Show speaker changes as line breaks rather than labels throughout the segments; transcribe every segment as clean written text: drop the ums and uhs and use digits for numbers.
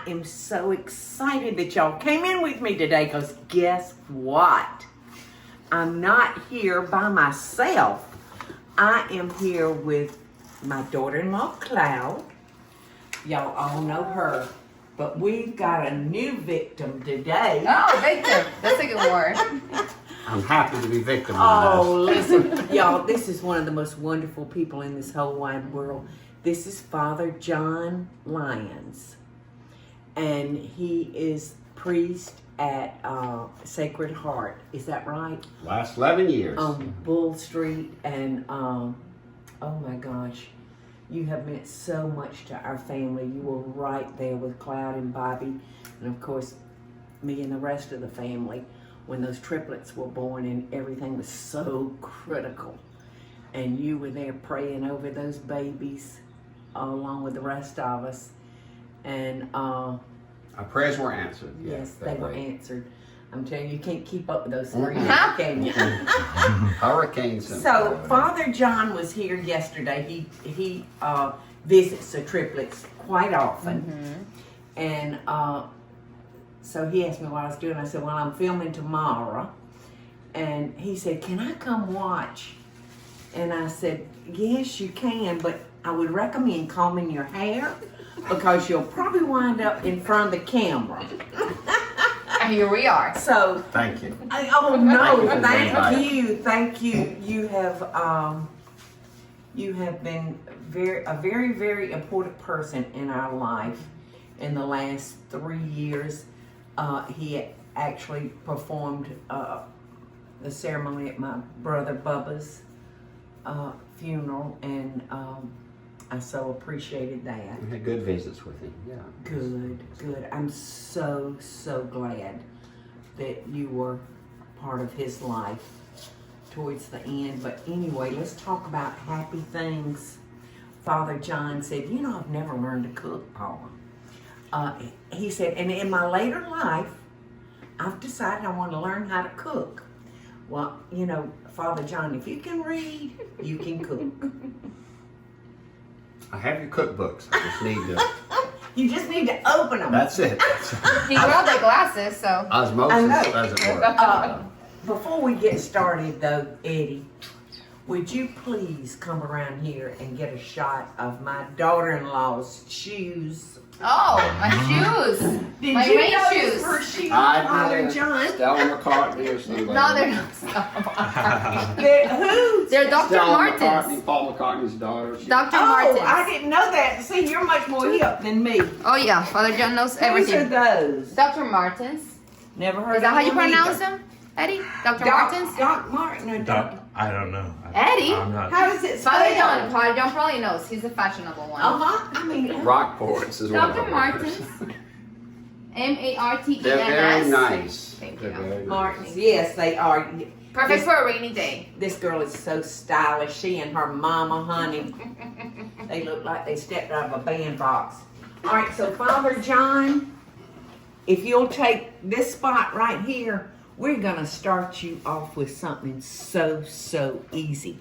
am so excited that y'all came in with me today because guess what? I'm not here by myself. I am here with my daughter-in-law, Cloud. Y'all all know her. But we've got a new victim today.
Oh, victim. That's a good word.
I'm happy to be victimized.
Oh, listen, y'all, this is one of the most wonderful people in this whole wide world. This is Father John Lyons, and he is priest at Sacred Heart. Is that right?
Last 11 years.
On Bull Street, and oh my gosh, you have meant so much to our family. You were right there with Cloud and Bobby, and of course, me and the rest of the family when those triplets were born and everything was so critical. And you were there praying over those babies along with the rest of us. And
Our prayers were answered.
yes,
that
they were
way.
answered. I'm telling you, you can't keep up with those three, can you?
Hurricanes. And
So Father John was here yesterday. He visits the triplets quite often. And so he asked me what I was doing. I said, well, I'm filming tomorrow. And he said, can I come watch? And I said, yes, you can, but I would recommend combing your hair because you'll probably wind up in front of the camera.
And here we are.
So,
Thank you.
oh no,
Thank you.
thank you. You have been a very important person in our life in the last 3 years. He actually performed the ceremony at my brother Bubba's funeral, and I so appreciated that.
We had good visits with him. Yeah.
Good. I'm so glad that you were part of his life towards the end. But anyway, let's talk about happy things. Father John said, you know, I've never learned to cook, Paula. He said, and in my later life, I've decided I want to learn how to cook. Well, you know, Father John, if you can read, you can cook.
I have your cookbooks. I just need to.
You just need to open them.
That's it.
He brought the glasses, so.
Osmosis, as it were.
Before we get started, though, Eddie, would you please come around here and get a shot of my daughter-in-law's shoes?
Oh, my shoes.
Did
My
you
rain
notice
shoes.
her shoes,
I
Father
did.
John?
Stella McCartney or somebody.
No, they're not.
Who?
They're Dr.
Stella
Martens.
McCartney, Paul McCartney's daughter.
Dr.
Oh,
Martens.
I didn't know that. See, you're much more hip than me.
Oh, yeah. Father John knows
Whose are
everything.
those?
Dr. Martens.
Never heard
Is that
of
how you
them
pronounce
either.
them? Eddie? Dr. Martens?
Doc Martin or Doc.
I don't know.
Eddie?
I'm not.
How does it
Father John.
spell?
Father John probably knows. He's a fashionable one.
I mean,
Rockports is one of
Dr.
them.
Martens. M-A-R-T-E-N-S.
They're very nice.
Thank
They're
you.
very nice.
Martins. Yes, they are.
Perfect for a rainy day.
This girl is so stylish. She and her mama, honey, they look like they stepped out of a bandbox. All right, so Father John, if you'll take this spot right here, we're gonna start you off with something so easy.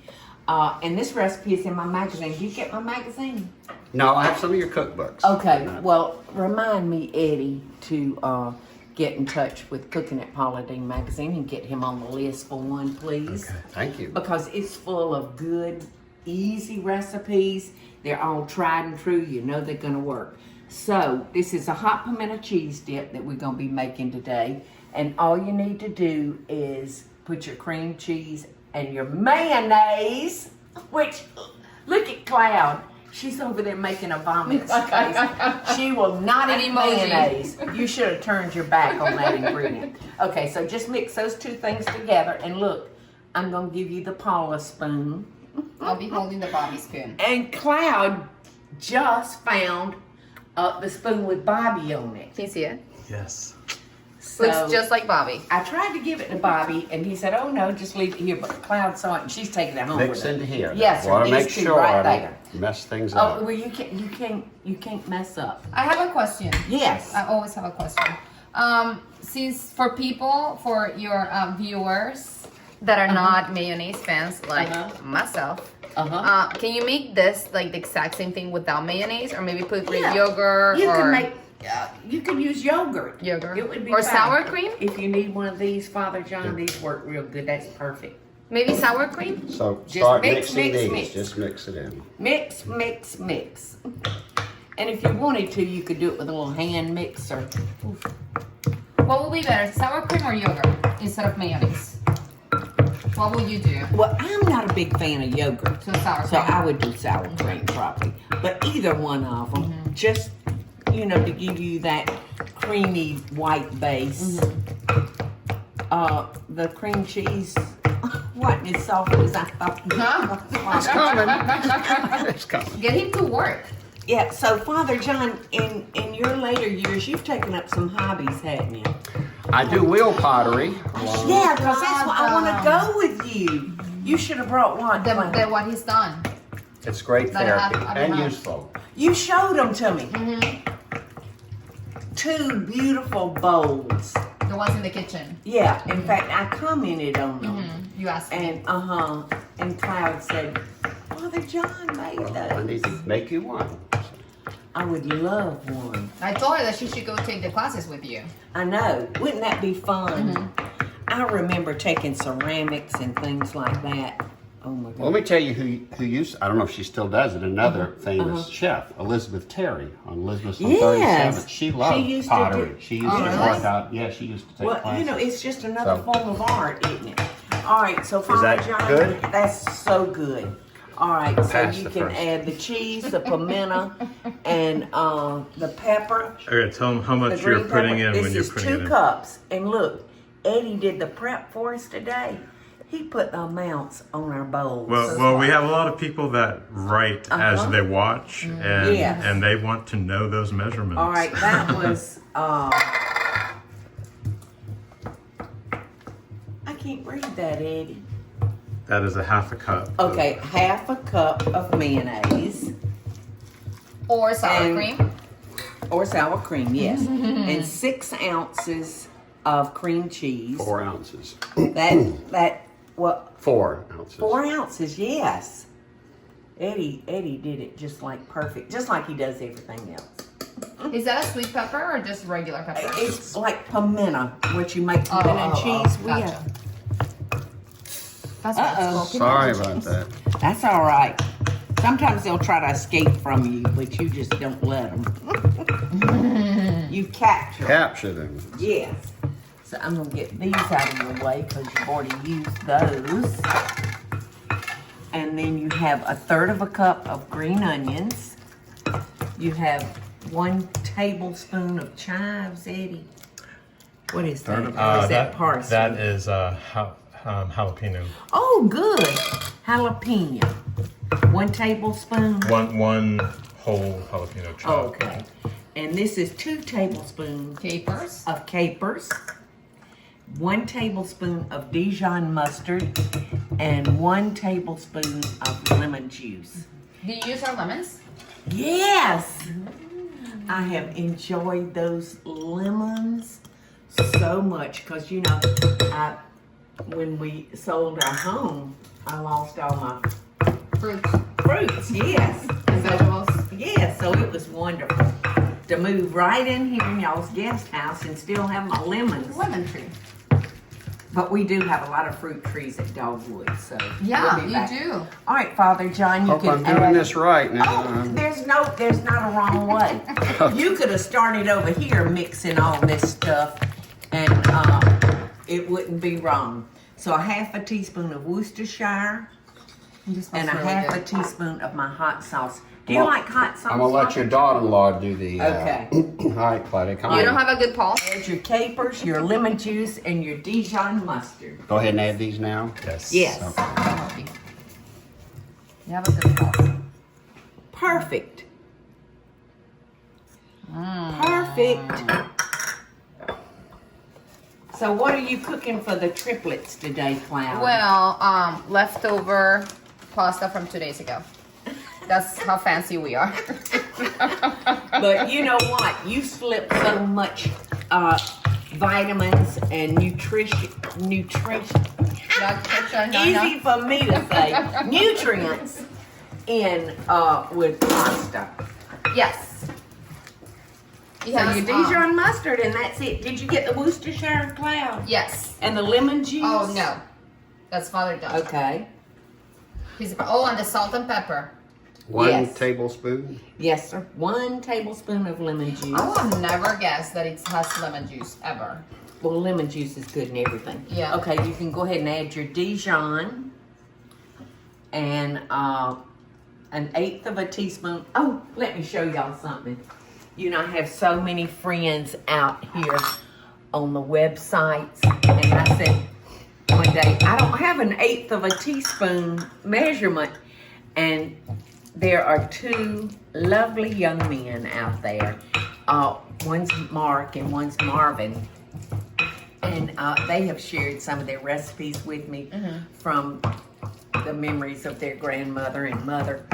And this recipe is in my magazine. Did you get my magazine?
No, I have some of your cookbooks.
Okay, well, remind me, Eddie, to get in touch with Cooking at Paula Deen magazine and get him on the list for one, please.
Okay, thank you.
Because it's full of good, easy recipes. They're all tried and true. You know they're gonna work. So this is a hot pimento cheese dip that we're gonna be making today. And all you need to do is put your cream cheese and your mayonnaise, which, look at Cloud. She's over there making a vomit face. She will not
An
eat
emoji.
mayonnaise. You should have turned your back on that ingredient. Okay, so just mix those two things together. And look, I'm going to give you the Paula spoon.
I'll be holding the Bobby spoon.
And Cloud just found the spoon with Bobby on it.
Can you see it?
Yes.
So
Looks just like Bobby.
I tried to give it to Bobby, and he said, "Oh no, just leave it here." But Cloud saw it, and she's taking it home
Mix
with her.
into here.
Yes, sir,
Want to
these
make
two
sure
right
I
there.
don't mess things
Oh,
up.
well, you can't mess up.
I have a question.
Yes.
I always have a question. Since for your viewers that are not mayonnaise fans like myself, can you make this like the exact same thing without mayonnaise, or maybe put Greek
Yeah.
yogurt?
You
or
can make You could use yogurt.
Yogurt.
It would be
Or
fine.
sour cream?
If you need one of these, Father John, these work real good. That's perfect.
Maybe sour cream?
So
Just
start
mix,
mixing
mix,
these.
mix.
Just mix it in.
Mix, mix, mix. And if you wanted to, you could do it with a little hand mixer.
What will be better, sour cream or yogurt instead of mayonnaise? What will you do?
Well, I'm not a big fan of yogurt,
So sour
so
cream.
I would do sour cream probably. But either one of them, just, you know, to give you that creamy white base. The cream cheese wasn't as soft as I thought.
It's coming. It's coming.
Get him to work.
Yeah, so Father John, in your later years, you've taken up some hobbies, haven't you?
I do wheel pottery.
Yeah, because that's what I want to go with you. You should have brought one.
Then what he's done.
It's great
That I have-
therapy
I don't
and
have.
useful.
You showed them to me. 2 beautiful bowls.
The ones in the kitchen.
Yeah, in fact, I commented on them.
You asked me.
And Cloud said, Father John made
I
those.
need to make you one.
I would love one.
I told her that she should go take the classes with you.
I know. Wouldn't that be fun? I remember taking ceramics and things like that. Oh my God.
Well, let me tell you who used. I don't know if she still does it. Another famous chef, Elizabeth Terry, on Elizabeth on
Yes.
37th. She loved
She used to
pottery.
do-
She used to
really?
work out. Yeah, she used to take
Well,
classes.
you know, it's just another
So-
form of art, isn't it? All right, so Father
that
John,
good?
that's so good. All right, so
Pass
you
the
can
first.
add the cheese, the pimento, and the pepper.
Okay, tell them how
The
much you're
green
putting
pepper.
in
This
when you're
is
putting
2
it in.
cups, and look, Eddie did the prep for us today. He put the amounts on our bowls.
Well, we have a lot of people that write as they watch, and
Yes.
and they want to know those measurements.
All right, that was. I can't read that, Eddie.
That is a half a cup.
Okay, half a cup of mayonnaise.
Or sour
And-
cream.
Or sour cream, yes. And 6 ounces of cream cheese.
4 ounces.
What?
4 ounces.
4 ounces, yes. Eddie did it just like perfect, just like he does everything else.
Is that a sweet pepper or just regular pepper?
It's like pimento, what you make pimento cheese with.
Gotcha. That's what it's called.
Sorry about that.
That's all right. Sometimes they'll try to escape from you, but you just don't let them. You capture 'em.
Capture them.
Yes. So I'm gonna get these out of the way because you've already used those. And then you have 1/3 of a cup of green onions. You have 1 tablespoon of chives, Eddie. What is that? Or is that parsley?
That is jalapeno.
Oh, good. Jalapeno. 1 tablespoon.
One whole jalapeno chop.
Okay. And this is 2 tablespoons
Capers.
of capers, 1 tablespoon of Dijon mustard, and 1 tablespoon of lemon juice.
Do you use our lemons?
Yes! I have enjoyed those lemons so much because, you know, when we sold our home, I lost all my
Fruits
fruits, yes.
and vegetables.
Yes, so it was wonderful to move right in here in y'all's guest house and still have my lemons.
Lemon tree.
But we do have a lot of fruit trees at Dogwood, so
Yeah,
we'll be
you
back.
do.
All right, Father John, you
Hope
can
I'm doing
add.
this right now.
Oh, there's not a wrong way. You could have started over here mixing all this stuff, and it wouldn't be wrong. So 1/2 teaspoon of Worcestershire and 1/2 teaspoon of my hot sauce. Do you
Well,
like hot sauce?
I'm gonna let your daughter-in-law do the.
Okay.
All right, Claudia, come
You
on.
don't have a good pulse?
Add your capers, your lemon juice, and your Dijon mustard.
Go ahead and add these now.
Yes.
Yes.
Okay.
You have a good pulse.
Perfect. Perfect. So what are you cooking for the triplets today, Cloud?
Well, leftover pasta from 2 days ago. That's how fancy we are.
But you know what? You slip so much vitamins and nutrition. Easy for me to say. Nutrients in with pasta.
Yes. It
So
has,
your Dijon mustard, and that's it. Did you get the Worcestershire cloud?
Yes.
And the lemon juice?
Oh no, that's Father John.
Okay.
And the salt and pepper.
1
Yes.
tablespoon.
Yes, sir. 1 tablespoon of lemon juice.
I would never guess that it has lemon juice ever.
Well, lemon juice is good in everything.
Yeah.
Okay, you can go ahead and add your Dijon and 1/8 of a teaspoon. Oh, let me show y'all something. You know, I have so many friends out here on the websites, and I said one day, I don't have 1/8 of a teaspoon measurement, and there are 2 lovely young men out there. One's Mark and one's Marvin. And they have shared some of their recipes with me from the memories of their grandmother and mother.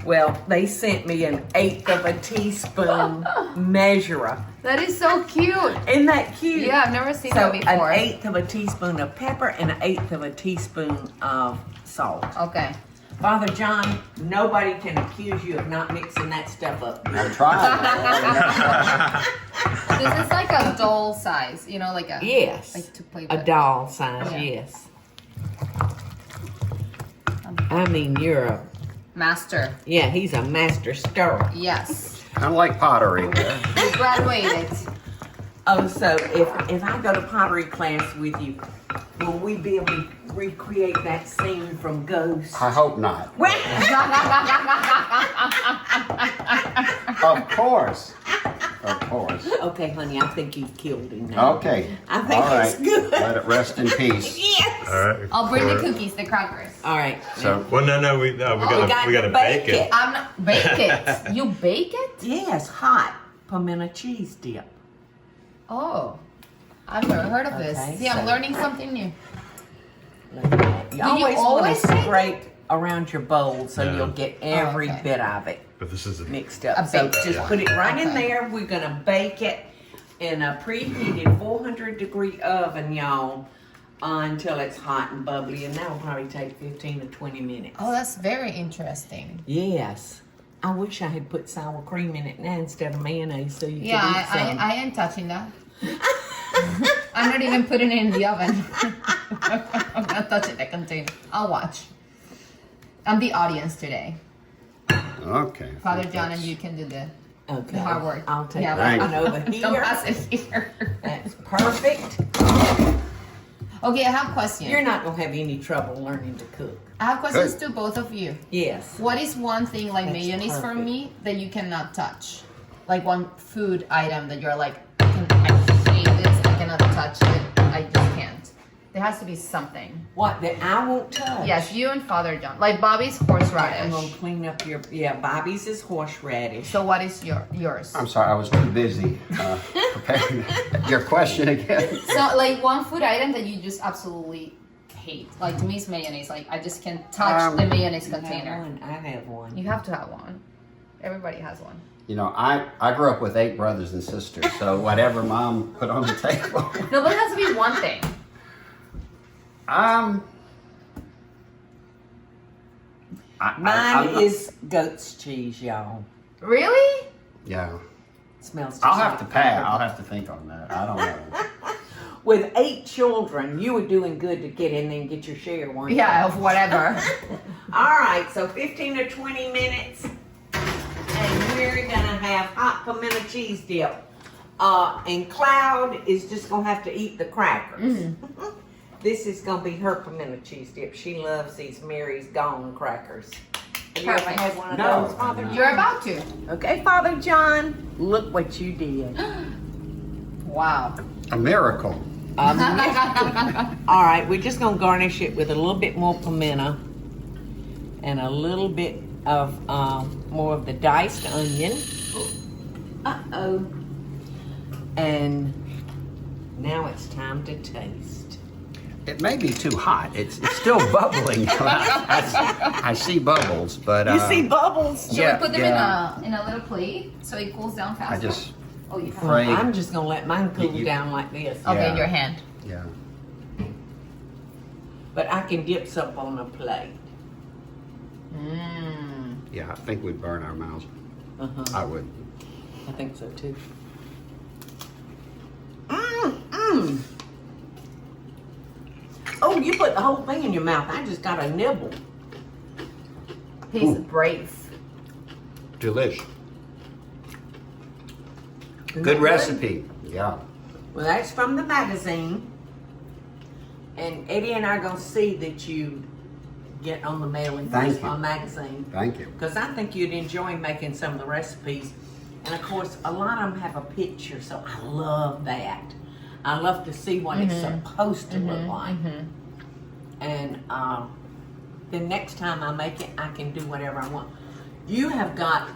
Well, they sent me 1/8 of a teaspoon measurer.
That is so cute.
Isn't that cute?
Yeah, I've never seen
So
that before.
1/8 of a teaspoon of pepper and 1/8 of a teaspoon of salt.
Okay.
Father John, nobody can accuse you of not mixing that stuff up.
I tried.
This is like a doll size, you know, like a
Yes.
like to play
A
with.
doll size,
Yeah.
yes. I mean, you're a,
Master.
yeah, he's a master stirrer.
Yes.
Kind of like pottery.
You graduated.
Oh, so if I go to pottery class with you, will we be able to recreate that scene from Ghost?
I hope not.
Well,
Of course. Of course.
okay, honey, I think you've killed him now.
Okay.
I think
All
it's
right.
good.
Let it rest in peace.
Yes.
All right.
I'll bring the
All right.
cookies, the crackers.
All right.
So,
Well, no, we gotta bake it.
I'm not bake it. You bake it?
Yes, hot pimento cheese dip.
Oh, I've never heard of this.
Okay,
See, I'm
so-
learning something new.
You
you
always want
always
to
bake it?
scrape around your bowl so
Yeah.
you'll get every
okay.
bit of it
But this is
mixed
A
up. So
bake
just
it.
put it right in
Okay.
there. We're gonna bake it in a preheated 400-degree oven, y'all, until it's hot and bubbly, and that will probably take 15 to 20 minutes.
Oh, that's very interesting.
Yes. I wish I had put sour cream in it now instead of mayonnaise so you
Yeah,
could eat some.
I ain't touching that. I'm not even putting it in the oven. I'm not touching the container. I'll watch. I'm the audience today.
okay.
Father John and you can do the
Okay.
hard work.
I'll take
Yeah,
that
but-
one over
Don't
here.
pass it here.
That's perfect.
Okay, I have questions.
You're not gonna have any trouble learning to cook.
I have questions
Good.
to both of you.
Yes.
What is one thing like
That's
mayonnaise for
perfect.
me that you cannot touch? Like one food item that you're like, I hate this, I cannot touch it, I just can't. There has to be something.
What that I won't touch?
Yes, you and Father John. Like Bobby's
I'm gonna
horseradish.
clean up your Bobby's is horseradish.
So what is yours?
I'm sorry, I was too busy preparing. Your question again?
So like one food item that you just absolutely hate. Like to me it's mayonnaise. Like I just can't touch the mayonnaise
You have
container.
one. I have one.
You have to have one. Everybody has one.
You know, I grew up with 8 brothers and sisters, so whatever mom put on the table.
No, but it has to be one thing.
Mine is goat's cheese, y'all.
Really?
Yeah.
It smells just
I'll have to
like
pass.
butter.
I'll have to think on that. I don't know.
With 8 children, you were doing good to get in there and get your share, weren't you?
Yeah, of whatever.
All right, so 15 to 20 minutes, and we're gonna have hot pimento cheese dip. And Cloud is just gonna have to eat the crackers. This is gonna be her pimento cheese dip. She loves these Mary's Gone crackers. Have you ever
Perfect.
had one of
No.
those, Father John?
You're about to.
Okay, Father John, look what you did.
Wow.
A miracle.
All right, we're just gonna garnish it with a little bit more pimento and a little bit of more of the diced onion. Uh-oh. And now it's time to taste.
It may be too hot. It's still bubbling. I see bubbles, but
You see bubbles?
Should
Yeah,
we put them
yeah.
in a little plate so it cools down faster?
I just
Oh, you have.
afraid.
I'm just gonna let mine cool
You-
down like this.
Okay,
Yeah.
your hand.
Yeah.
But I can dip some on a plate.
Mmm.
Yeah, I think we'd burn our mouths.
Uh-huh.
I would.
I think so too. Oh, you put the whole thing in your mouth. I just got a nibble.
He's brave.
Delish.
Isn't
Good
that
recipe. Yeah.
Well, that's from the magazine. And Eddie and I are going to see that you get on the mailing
Thank
list
you.
on magazine.
Thank you.
Because I think you'd enjoy making some of the recipes. And of course, a lot of them have a picture, so I love that. I love to see what it's supposed to look like. And the next time I make it, I can do whatever I want. You have got,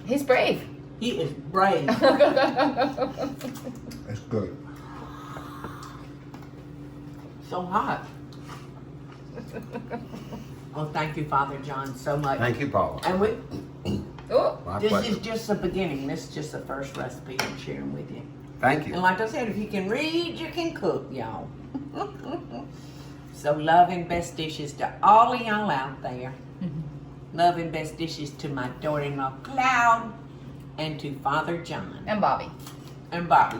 He's brave.
he is brave.
That's good.
So hot. Well, thank you, Father John, so much.
Thank you, Paula.
And we,
Oh,
My
this
pleasure.
is just the beginning. This is just the first recipe I'm sharing with you.
Thank
And
you.
like I said, if you can read, you can cook, y'all. So love and best dishes to all of y'all out there. Love and best dishes to my daughter-in-law, Cloud, and to Father John
and Bobby.
and Bobby.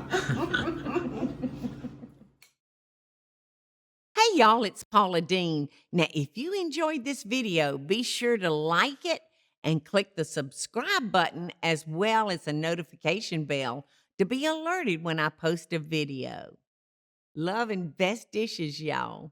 Hey y'all, it's Paula Deen. Now, if you enjoyed this video, be sure to like it and click the subscribe button as well as the notification bell to be alerted when I post a video. Love and best dishes, y'all.